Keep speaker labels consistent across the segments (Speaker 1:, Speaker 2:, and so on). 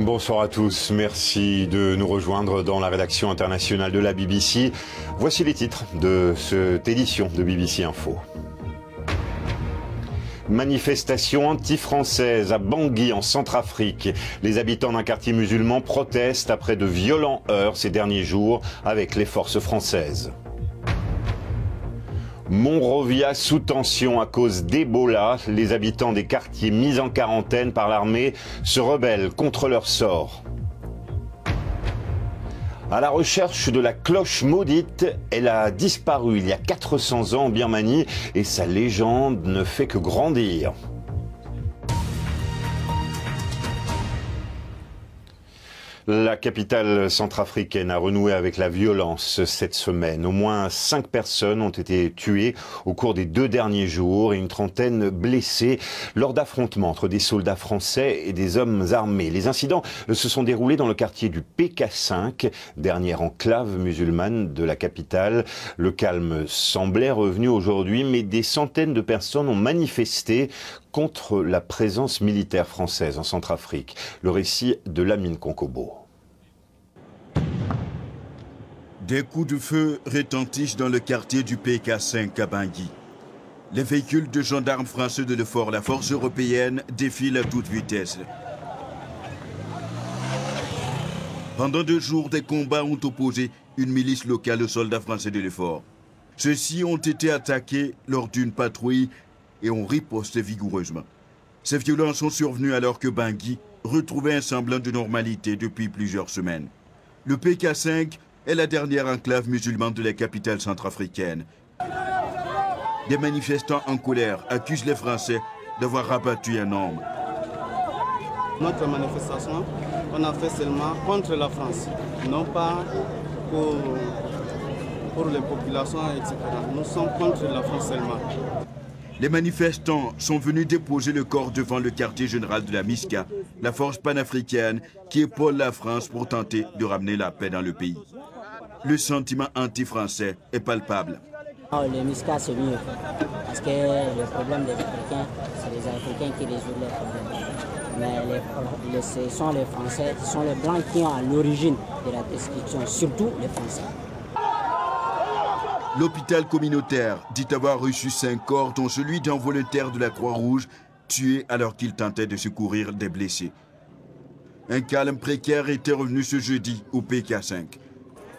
Speaker 1: Bonsoir à tous, merci de nous rejoindre dans la rédaction internationale de la BBC. Voici les titres de cette édition de BBC Info. Manifestation anti-française à Bangui en Centrafrique. Les habitants d'un quartier musulman protestent après de violents heurts ces derniers jours avec les forces françaises. Monrovia sous tension à cause d'Ebola. Les habitants des quartiers mis en quarantaine par l'armée se rebellent contre leur sort. À la recherche de la cloche maudite, elle a disparu il y a 400 ans en Birmanie et sa légende ne fait que grandir. La capitale centrafricaine a renoué avec la violence cette semaine. Au moins 5 personnes ont été tuées au cours des 2 derniers jours et une trentaine blessées lors d'affrontements entre des soldats français et des hommes armés. Les incidents se sont déroulés dans le quartier du PK5, dernière enclave musulmane de la capitale. Le calme semblait revenu aujourd'hui, mais des centaines de personnes ont manifesté contre la présence militaire française en Centrafrique. Le récit de Lamine Konkobo.
Speaker 2: Des coups de feu retentissent dans le quartier du PK5 à Bangui. Les véhicules de gendarmes français de l'effort, la force européenne, défilent à toute vitesse. Pendant 2 jours, des combats ont opposé une milice locale aux soldats français de l'effort. Ceux-ci ont été attaqués lors d'une patrouille et ont riposté vigoureusement. Ces violences sont survenues alors que Bangui retrouvait un semblant de normalité depuis plusieurs semaines. Le PK5 est la dernière enclave musulmane de la capitale centrafricaine. Des manifestants en colère accusent les Français d'avoir rabattu un homme.
Speaker 3: Notre manifestation, on a fait seulement contre la France, non pas pour les populations, etc. Nous sommes contre la France seulement.
Speaker 2: Les manifestants sont venus déposer le corps devant le quartier général de la MISCA, la force panafricaine qui épaule la France pour tenter de ramener la paix dans le pays. Le sentiment anti-français est palpable.
Speaker 4: Le MISCA, c'est mieux, parce que le problème des Africains, c'est les Africains qui résolvent les problèmes. Mais ce sont les Français, ce sont les Blancs qui ont à l'origine de la destruction, surtout les Français.
Speaker 2: L'hôpital communautaire dit avoir reçu 5 corps, dont celui d'un volontaire de la Croix-Rouge, tué alors qu'il tentait de secourir des blessés. Un calme précaire était revenu ce jeudi au PK5.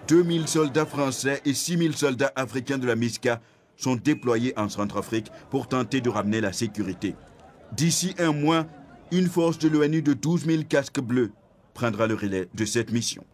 Speaker 2: 2000 soldats français et 6000 soldats africains de la MISCA sont déployés en Centrafrique pour tenter de ramener la sécurité. D'ici un mois, une force de l'ONU de 12 000 casques bleus prendra le relais de cette mission.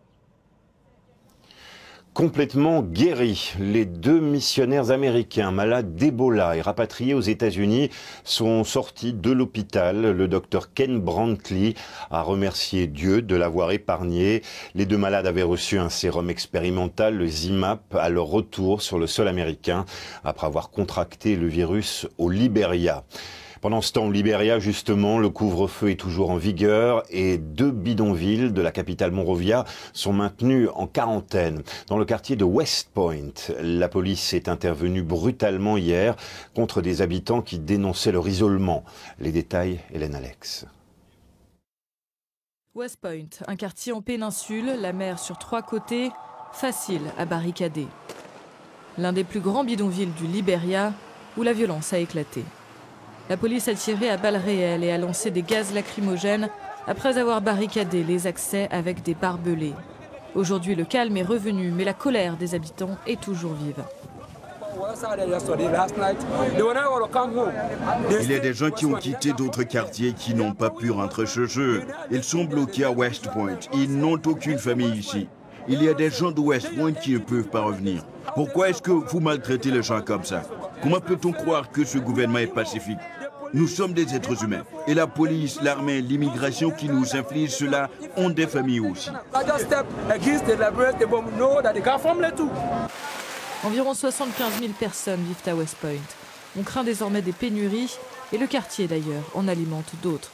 Speaker 1: Complètement guéris, les 2 missionnaires américains malades d'Ebola et rapatriés aux États-Unis sont sortis de l'hôpital. Le docteur Ken Brantley a remercié Dieu de l'avoir épargné. Les 2 malades avaient reçu un sérum expérimental, le Zimap, à leur retour sur le sol américain après avoir contracté le virus au Libéria. Pendant ce temps, au Libéria, justement, le couvre-feu est toujours en vigueur et 2 bidonvilles de la capitale Monrovia sont maintenus en quarantaine. Dans le quartier de West Point, la police est intervenue brutalement hier contre des habitants qui dénonçaient leur isolement. Les détails, Hélène Alex.
Speaker 5: West Point, un quartier en péninsule, la mer sur 3 côtés, facile à barricader. L'un des plus grands bidonvilles du Libéria où la violence a éclaté. La police a tiré à balles réelles et a lancé des gaz lacrymogènes après avoir barricadé les accès avec des barbelés. Aujourd'hui, le calme est revenu, mais la colère des habitants est toujours vive.
Speaker 2: Il y a des gens qui ont quitté d'autres quartiers qui n'ont pas pu rentrer chez eux. Ils sont bloqués à West Point. Ils n'ont aucune famille ici. Il y a des gens de West Point qui ne peuvent pas revenir. Pourquoi est-ce que vous maltraitez les gens comme ça? Comment peut-on croire que ce gouvernement est pacifique? Nous sommes des êtres humains. Et la police, l'armée, l'immigration qui nous infligent cela ont des familles aussi.
Speaker 5: Environ 75 000 personnes vivent à West Point. On craint désormais des pénuries et le quartier d'ailleurs en alimente d'autres.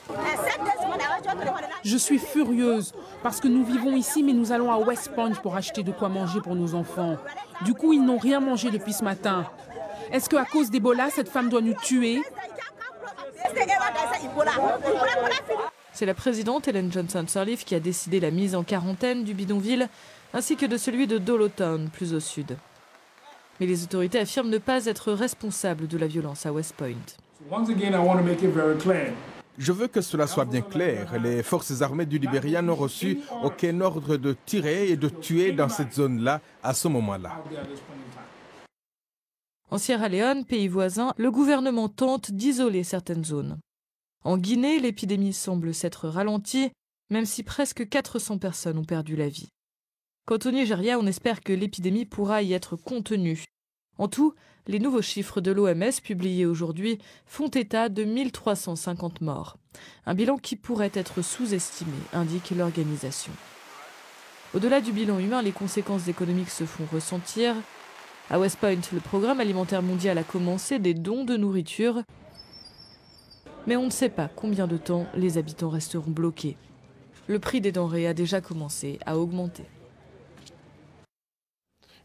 Speaker 6: Je suis furieuse parce que nous vivons ici mais nous allons à West Point pour acheter de quoi manger pour nos enfants. Du coup, ils n'ont rien mangé depuis ce matin. Est-ce qu'à cause d'Ebola, cette femme doit nous tuer?
Speaker 5: C'est la présidente Ellen Johnson Sirleaf qui a décidé la mise en quarantaine du bidonville ainsi que de celui de Dolotown, plus au sud. Mais les autorités affirment ne pas être responsables de la violence à West Point.
Speaker 7: Je veux que cela soit bien clair. Les forces armées du Libéria n'ont reçu aucun ordre de tirer et de tuer dans cette zone-là à ce moment-là.
Speaker 5: En Sierra Leone, pays voisin, le gouvernement tente d'isoler certaines zones. En Guinée, l'épidémie semble s'être ralentie, même si presque 400 personnes ont perdu la vie. Quant au Nigeria, on espère que l'épidémie pourra y être contenue. En tout, les nouveaux chiffres de l'OMS publiés aujourd'hui font état de 1350 morts. Un bilan qui pourrait être sous-estimé, indique l'organisation. Au-delà du bilan humain, les conséquences économiques se font ressentir. À West Point, le programme alimentaire mondial a commencé des dons de nourriture. Mais on ne sait pas combien de temps les habitants resteront bloqués. Le prix des denrées a déjà commencé à augmenter.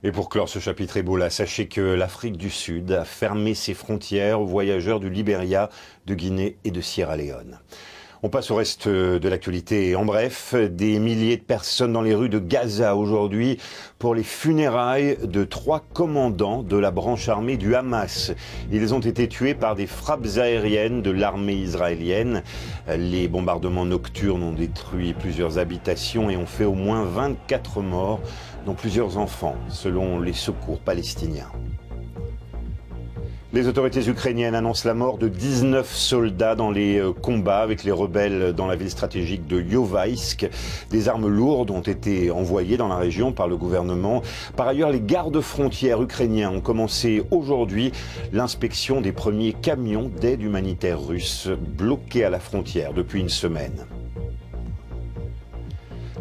Speaker 1: Et pour clore ce chapitre Ebola, sachez que l'Afrique du Sud a fermé ses frontières aux voyageurs du Libéria, de Guinée et de Sierra Leone. On passe au reste de l'actualité. En bref, des milliers de personnes dans les rues de Gaza aujourd'hui pour les funérailles de 3 commandants de la branche armée du Hamas. Ils ont été tués par des frappes aériennes de l'armée israélienne. Les bombardements nocturnes ont détruit plusieurs habitations et ont fait au moins 24 morts, dont plusieurs enfants, selon les secours palestiniens. Les autorités ukrainiennes annoncent la mort de 19 soldats dans les combats avec les rebelles dans la ville stratégique de Iovaïsk. Des armes lourdes ont été envoyées dans la région par le gouvernement. Par ailleurs, les gardes-frontières ukrainiens ont commencé aujourd'hui l'inspection des premiers camions d'aide humanitaire russes bloqués à la frontière depuis une semaine.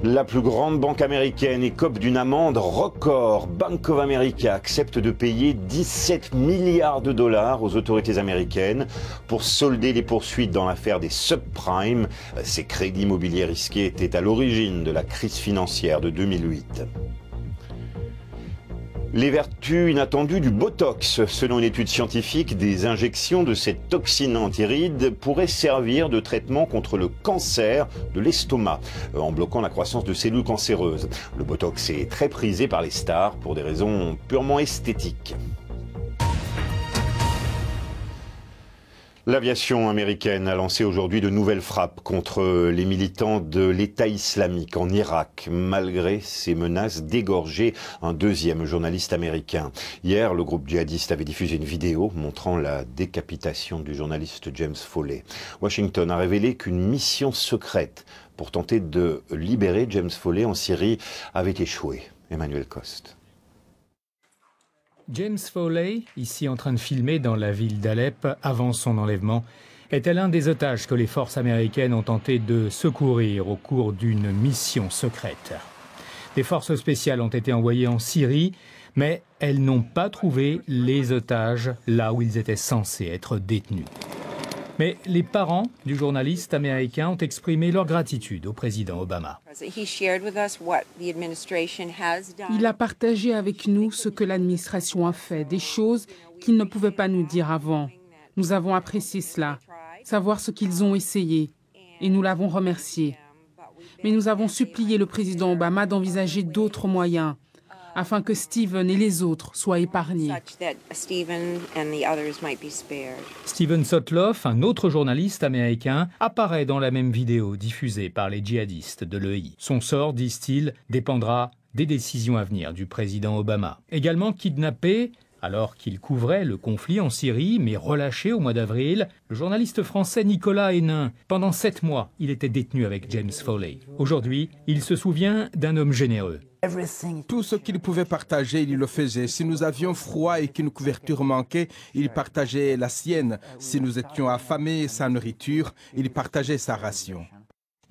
Speaker 1: La plus grande banque américaine écope d'une amende record. Bank of America accepte de payer 17 milliards de dollars aux autorités américaines pour solder les poursuites dans l'affaire des subprimes. Ces crédits immobiliers risqués étaient à l'origine de la crise financière de 2008. Les vertus inattendues du Botox. Selon une étude scientifique, des injections de cette toxine antiride pourraient servir de traitement contre le cancer de l'estomac, en bloquant la croissance de cellules cancéreuses. Le Botox est très prisé par les stars pour des raisons purement esthétiques. L'aviation américaine a lancé aujourd'hui de nouvelles frappes contre les militants de l'État islamique en Irak, malgré ces menaces d'égorger un deuxième journaliste américain. Hier, le groupe djihadiste avait diffusé une vidéo montrant la décapitation du journaliste James Foley. Washington a révélé qu'une mission secrète pour tenter de libérer James Foley en Syrie avait échoué. Emmanuel Coste.
Speaker 8: James Foley, ici en train de filmer dans la ville d'Alep avant son enlèvement, était l'un des otages que les forces américaines ont tenté de secourir au cours d'une mission secrète. Des forces spéciales ont été envoyées en Syrie, mais elles n'ont pas trouvé les otages là où ils étaient censés être détenus. Mais les parents du journaliste américain ont exprimé leur gratitude au président Obama.
Speaker 6: Il a partagé avec nous ce que l'administration a fait, des choses qu'il ne pouvait pas nous dire avant. Nous avons apprécié cela, savoir ce qu'ils ont essayé, et nous l'avons remercié. Mais nous avons supplié le président Obama d'envisager d'autres moyens, afin que Steven et les autres soient épargnés.
Speaker 8: Steven Sotloff, un autre journaliste américain, apparaît dans la même vidéo diffusée par les djihadistes de l'EI. Son sort, disent-ils, dépendra des décisions à venir du président Obama. Également kidnappé, alors qu'il couvrait le conflit en Syrie, mais relâché au mois d'avril, le journaliste français Nicolas Hénin. Pendant 7 mois, il était détenu avec James Foley. Aujourd'hui, il se souvient d'un homme généreux.
Speaker 7: Tout ce qu'il pouvait partager, il le faisait. Si nous avions froid et qu'une couverture manquait, il partageait la sienne. Si nous étions affamés et sans nourriture, il partageait sa ration.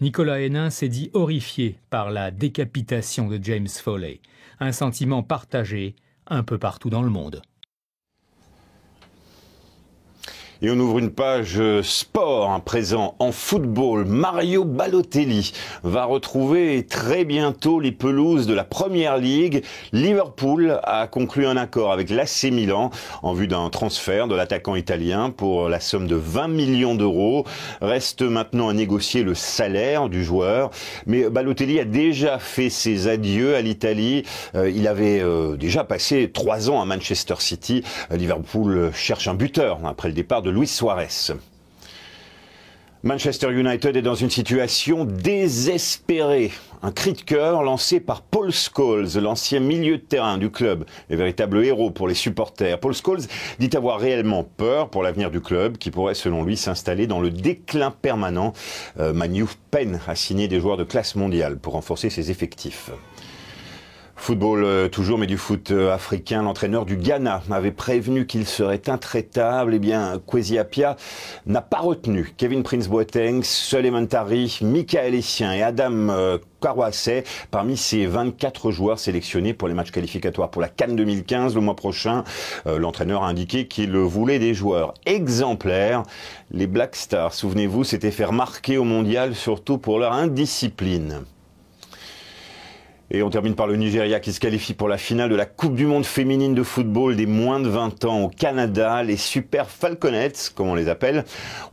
Speaker 8: Nicolas Hénin s'est dit horrifié par la décapitation de James Foley. Un sentiment partagé un peu partout dans le monde.
Speaker 1: Et on ouvre une page sport, présent en football. Mario Balotelli va retrouver très bientôt les pelouses de la Première Ligue. Liverpool a conclu un accord avec l'AC Milan en vue d'un transfert de l'attaquant italien pour la somme de 20 millions d'euros. Reste maintenant à négocier le salaire du joueur. Mais Balotelli a déjà fait ses adieux à l'Italie. Il avait déjà passé 3 ans à Manchester City. Liverpool cherche un buteur après le départ de Luis Suarez. Manchester United est dans une situation désespérée. Un cri de cœur lancé par Paul Scholes, l'ancien milieu de terrain du club, le véritable héros pour les supporters. Paul Scholes dit avoir réellement peur pour l'avenir du club, qui pourrait selon lui s'installer dans le déclin permanent. Man U peine à signer des joueurs de classe mondiale pour renforcer ses effectifs. Football toujours, mais du foot africain. L'entraîneur du Ghana avait prévenu qu'il serait intraitable. Eh bien, Kwesi Appiah n'a pas retenu Kevin Prince Boateng, Souleymane Tari, Michael Essien et Adam Kawase parmi ces 24 joueurs sélectionnés pour les matchs qualificatoires pour la CAN 2015 le mois prochain. L'entraîneur a indiqué qu'il voulait des joueurs exemplaires. Les Black Stars, souvenez-vous, s'étaient fait remarquer au mondial, surtout pour leur indiscipline. Et on termine par le Nigeria qui se qualifie pour la finale de la Coupe du Monde féminine de football des moins de 20 ans au Canada. Les Super Falconettes, comme on les appelle,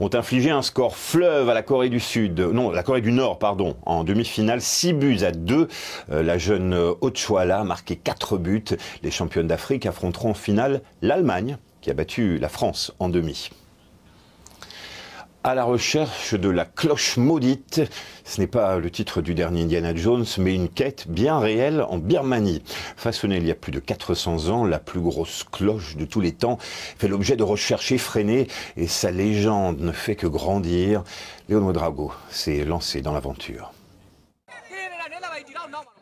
Speaker 1: ont infligé un score fleuve à la Corée du Nord, en demi-finale, 6-2. La jeune Ochoala a marqué 4 buts. Les championnes d'Afrique affronteront en finale l'Allemagne, qui a battu la France en demi. À la recherche de la cloche maudite, ce n'est pas le titre du dernier Indiana Jones, mais une quête bien réelle en Birmanie. Façonnée il y a plus de 400 ans, la plus grosse cloche de tous les temps fait l'objet de recherches effrénées et sa légende ne fait que grandir. Léon Mondrago s'est lancé dans l'aventure.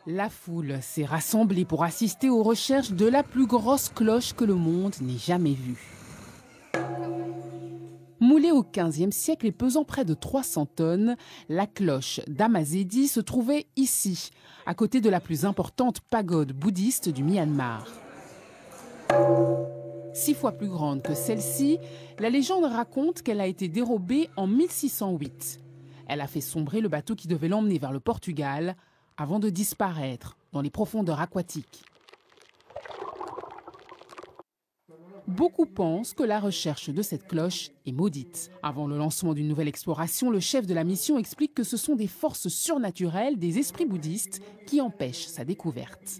Speaker 6: La foule s'est rassemblée pour assister aux recherches de la plus grosse cloche que le monde n'ait jamais vue. Moulée au XVe siècle et pesant près de 300 tonnes, la cloche d'Amazedi se trouvait ici, à côté de la plus importante pagode bouddhiste du Myanmar. 6 fois plus grande que celle-ci, la légende raconte qu'elle a été dérobée en 1608. Elle a fait sombrer le bateau qui devait l'emmener vers le Portugal avant de disparaître dans les profondeurs aquatiques. Beaucoup pensent que la recherche de cette cloche est maudite. Avant le lancement d'une nouvelle exploration, le chef de la mission explique que ce sont des forces surnaturelles des esprits bouddhistes qui empêchent sa découverte.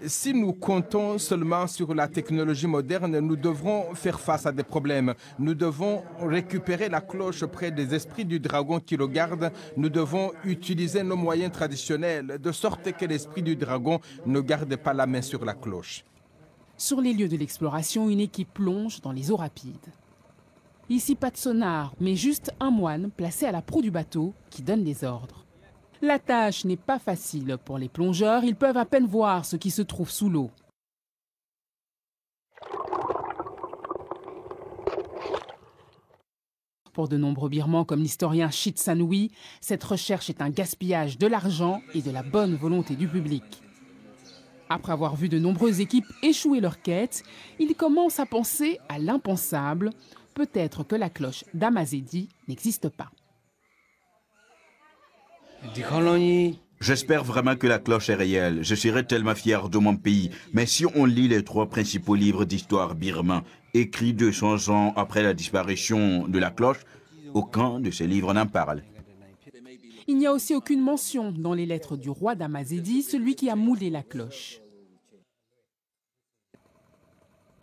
Speaker 7: Si nous comptons seulement sur la technologie moderne, nous devrons faire face à des problèmes. Nous devons récupérer la cloche près des esprits du dragon qui le gardent. Nous devons utiliser nos moyens traditionnels, de sorte que l'esprit du dragon ne garde pas la main sur la cloche.
Speaker 6: Sur les lieux de l'exploration, une équipe plonge dans les eaux rapides. Ici, pas de sonar, mais juste un moine placé à la proue du bateau qui donne les ordres. La tâche n'est pas facile pour les plongeurs, ils peuvent à peine voir ce qui se trouve sous l'eau. Pour de nombreux Birmans comme l'historien Chit Sanoui, cette recherche est un gaspillage de l'argent et de la bonne volonté du public. Après avoir vu de nombreuses équipes échouer leur quête, ils commencent à penser à l'impensable. Peut-être que la cloche d'Amazedi n'existe pas.
Speaker 2: J'espère vraiment que la cloche est réelle. Je serais tellement fier de mon pays. Mais si on lit les 3 principaux livres d'histoire birmans, écrits 200 ans après la disparition de la cloche, aucun de ces livres n'en parle.
Speaker 6: Il n'y a aussi aucune mention dans les lettres du roi d'Amazedi, celui qui a moulé la cloche.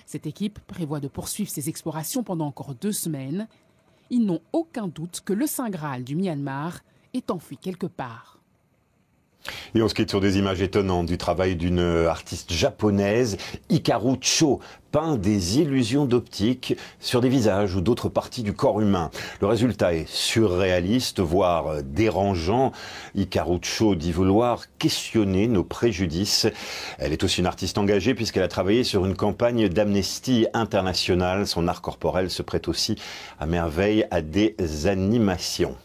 Speaker 6: Cette équipe prévoit de poursuivre ses explorations pendant encore 2 semaines. Ils n'ont aucun doute que le Saint Graal du Myanmar est enfui quelque part.
Speaker 1: Et on se quitte sur des images étonnantes du travail d'une artiste japonaise, Hikaru Cho, peint des illusions d'optique sur des visages ou d'autres parties du corps humain. Le résultat est surréaliste, voire dérangeant. Hikaru Cho dit vouloir questionner nos préjudices. Elle est aussi une artiste engagée puisqu'elle a travaillé sur une campagne d'Amnesty International. Son art corporel se prête aussi à merveille à des animations.